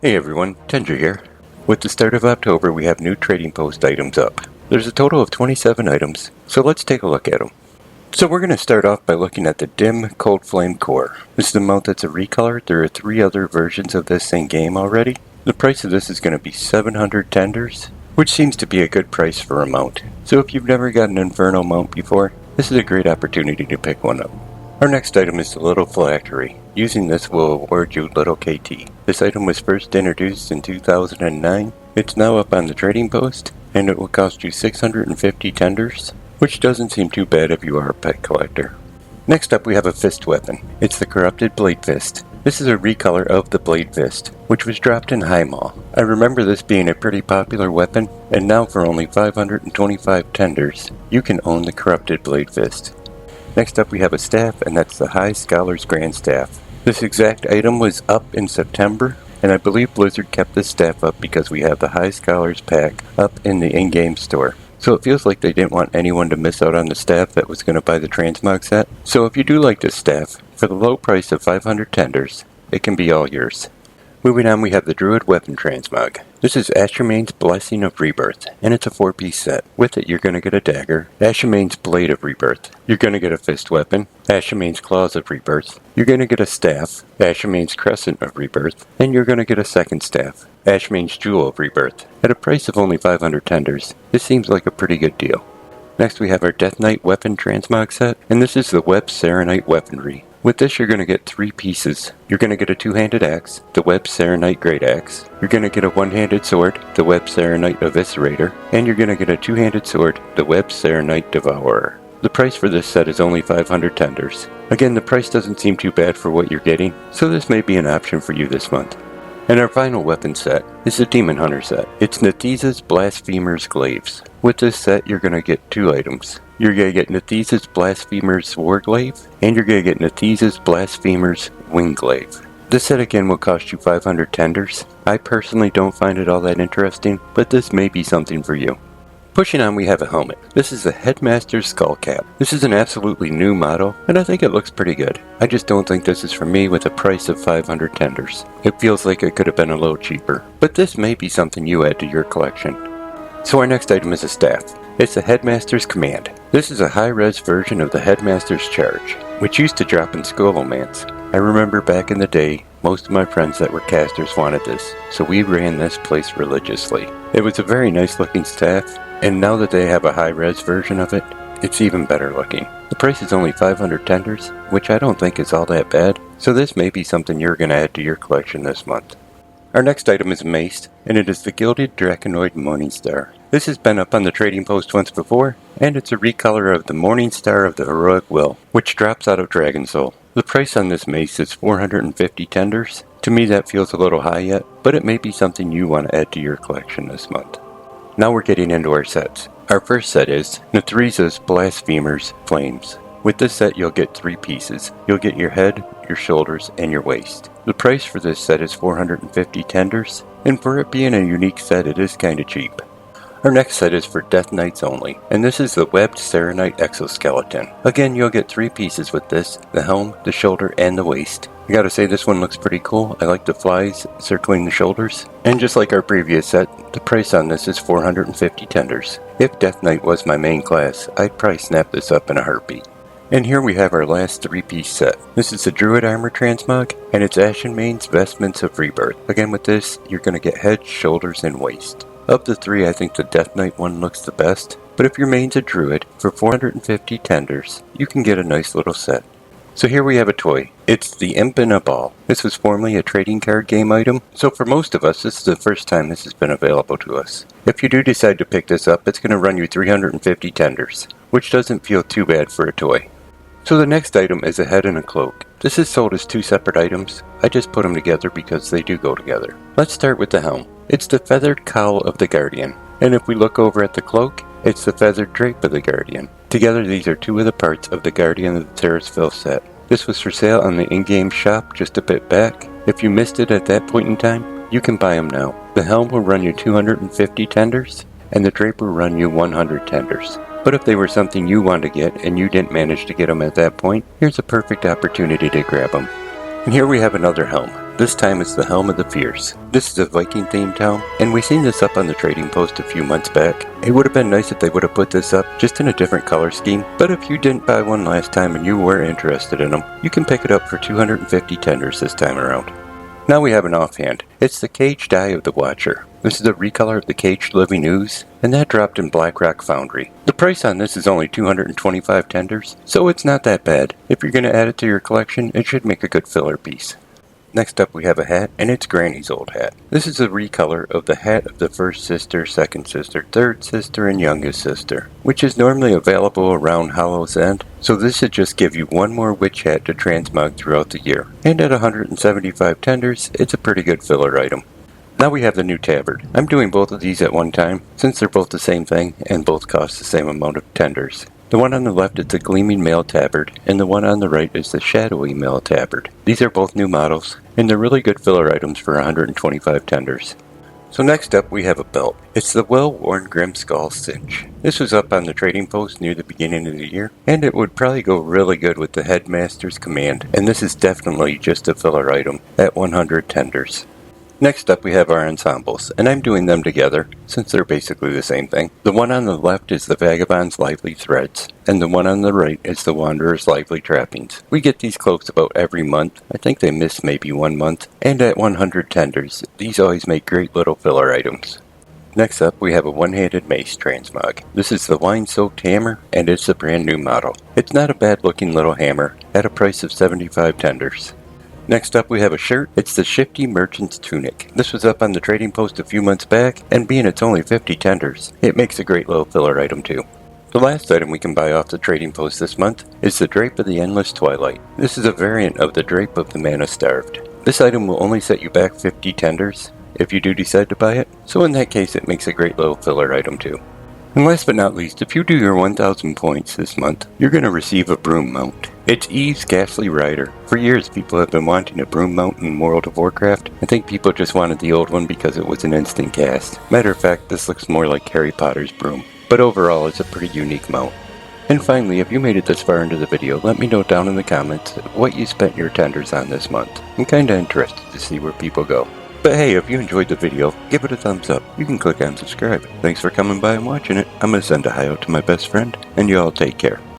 Hey everyone, Tendra here. With the start of October, we have new trading post items up. There's a total of 27 items, so let's take a look at them. So we're going to start off by looking at the Dim Coldflame Core. This is a mount that's a recolor. There are 3 other versions of this in game already. The price of this is going to be 700 tenders, which seems to be a good price for a mount. So if you've never got an Inferno mount before, this is a great opportunity to pick one up. Our next item is the Lil Phylactery. Using this will award you Little KT. This item was first introduced in 2009. It's now up on the trading post, and it will cost you 650 tenders, which doesn't seem too bad if you are a pet collector. Next up we have a fist weapon. It's the Corrupted Bladefist. This is a recolor of the Bladefist, which was dropped in High Mall. I remember this being a pretty popular weapon, and now for only 525 tenders, you can own the Corrupted Bladefist. Next up we have a staff, and that's the High Scholar's Grand Staff. This exact item was up in September, and I believe Blizzard kept this staff up because we have the High Scholar's pack up in the in-game store. So it feels like they didn't want anyone to miss out on the staff that was going to buy the transmog set. So if you do like this staff, for the low price of 500 tenders, it can be all yours. Moving on, we have the Druid Weapon Transmog. This is Ashamane's Blessing of Rebirth, and it's a 4-piece set. With it, you're going to get a dagger, Ashamane's Blade of Rebirth. You're going to get a fist weapon, Ashamane's Claws of Rebirth. You're going to get a staff, Ashamane's Crescent of Rebirth, and you're going to get a second staff, Ashamane's Jewel of Rebirth. At a price of only 500 tenders, this seems like a pretty good deal. Next, we have our Death Knight Weapon Transmog set, and this is the Web Saronite Weaponry. With this, you're going to get 3 pieces. You're going to get a 2-handed axe, the Web Saronite Great Axe. You're going to get a 1-handed sword, the Web Saronite Eviscerator. And you're going to get a 2-handed sword, the Web Saronite Devourer. The price for this set is only 500 tenders. Again, the price doesn't seem too bad for what you're getting, so this may be an option for you this month. And our final weapon set is the Demon Hunter set. It's Nathreza's Blasphemer's Glaives. With this set, you're going to get 2 items. You're going to get Nathreza's Blasphemer's War Glaive, and you're going to get Nathreza's Blasphemer's Wing Glaive. This set again will cost you 500 tenders. I personally don't find it all that interesting, but this may be something for you. Pushing on, we have a helmet. This is the Headmaster's Skullcap. This is an absolutely new model, and I think it looks pretty good. I just don't think this is for me with a price of 500 tenders. It feels like it could have been a little cheaper, but this may be something you add to your collection. So our next item is a staff. It's the Headmaster's Command. This is a high-res version of the Headmaster's Charge, which used to drop in Skullcap. I remember back in the day, most of my friends that were casters wanted this, so we ran this place religiously. It was a very nice looking staff, and now that they have a high-res version of it, it's even better looking. The price is only 500 tenders, which I don't think is all that bad, so this may be something you're going to add to your collection this month. Our next item is a mace, and it is the Gilded Drakkonid Morningstar. This has been up on the trading post once before, and it's a recolor of the Morningstar of the Heroic Will, which drops out of Dragon Soul. The price on this mace is 450 tenders. To me that feels a little high yet, but it may be something you want to add to your collection this month. Now we're getting into our sets. Our first set is Nathreza's Blasphemer's Flames. With this set you'll get 3 pieces. You'll get your head, your shoulders, and your waist. The price for this set is 450 tenders, and for it being a unique set it is kinda cheap. Our next set is for Death Knights only, and this is the Webbed Saronite Exoskeleton. Again, you'll get 3 pieces with this, the helm, the shoulder, and the waist. I gotta say this one looks pretty cool. I like the flies circling the shoulders. And just like our previous set, the price on this is 450 tenders. If Death Knight was my main class, I'd probably snap this up in a heartbeat. And here we have our last 3-piece set. This is the Druid Armor Transmog, and it's Ashamane's Vestments of Rebirth. Again with this, you're going to get head, shoulders, and waist. Of the 3, I think the Death Knight one looks the best, but if your main's a Druid, for 450 tenders, you can get a nice little set. So here we have a toy. It's the Imp in a Ball. This was formerly a trading card game item, so for most of us, this is the first time this has been available to us. If you do decide to pick this up, it's going to run you 350 tenders, which doesn't feel too bad for a toy. So the next item is a head and a cloak. This is sold as 2 separate items. I just put them together because they do go together. Let's start with the helm. It's the Feathered Cowl of the Guardian. And if we look over at the cloak, it's the Feathered Drape of the Guardian. Together these are 2 of the parts of the Guardian of the Terrace set. This was for sale on the in-game shop just a bit back. If you missed it at that point in time, you can buy them now. The helm will run you 250 tenders, and the drape will run you 100 tenders. But if they were something you wanted to get and you didn't manage to get them at that point, here's a perfect opportunity to grab them. And here we have another helm. This time it's the Helm of the Fierce. This is a Viking themed helm, and we seen this up on the trading post a few months back. It would have been nice if they would have put this up just in a different color scheme, but if you didn't buy one last time and you were interested in them, you can pick it up for 250 tenders this time around. Now we have an offhand. It's the Caged Eye of the Watcher. This is a recolor of the Caged Living Ooze, and that dropped in Blackrock Foundry. The price on this is only 225 tenders, so it's not that bad. If you're going to add it to your collection, it should make a good filler piece. Next up we have a hat, and it's Granny's old hat. This is a recolor of the hat of the first sister, second sister, third sister, and youngest sister, which is normally available around Hollow's End, so this should just give you one more witch hat to transmog throughout the year. And at 175 tenders, it's a pretty good filler item. Now we have the new Tabard. I'm doing both of these at one time, since they're both the same thing, and both cost the same amount of tenders. The one on the left is the Gleaming Male Tabard, and the one on the right is the Shadowy Male Tabard. These are both new models, and they're really good filler items for 125 tenders. So next up we have a belt. It's the well-worn Grimskull Cinch. This was up on the trading post near the beginning of the year, and it would probably go really good with the Headmaster's command, and this is definitely just a filler item at 100 tenders. Next up we have our ensembles, and I'm doing them together, since they're basically the same thing. The one on the left is the Vagabond's Lively Threads, and the one on the right is the Wanderer's Lively Trappings. We get these cloaks about every month. I think they miss maybe 1 month, and at 100 tenders, these always make great little filler items. Next up we have a one-handed mace transmog. This is the wine-soaked hammer, and it's a brand new model. It's not a bad looking little hammer, at a price of 75 tenders. Next up we have a shirt. It's the Shifty Merchant's Tunic. This was up on the trading post a few months back, and being it's only 50 tenders, it makes a great little filler item too. The last item we can buy off the trading post this month is the Drape of the Endless Twilight. This is a variant of the Drape of the Mana Starved. This item will only set you back 50 tenders if you do decide to buy it, so in that case it makes a great little filler item too. And last but not least, if you do your 1000 points this month, you're going to receive a broom mount. It's Eve's Ghastly Rider. For years people have been wanting a broom mount in World of Warcraft. I think people just wanted the old one because it was an instant cast. Matter of fact, this looks more like Harry Potter's broom. But overall, it's a pretty unique mount. And finally, if you made it this far into the video, let me know down in the comments what you spent your tenders on this month. I'm kinda interested to see where people go. But hey, if you enjoyed the video, give it a thumbs up. You can click on subscribe. Thanks for coming by and watching it. I'm gonna send a hi out to my best friend, and you all take care.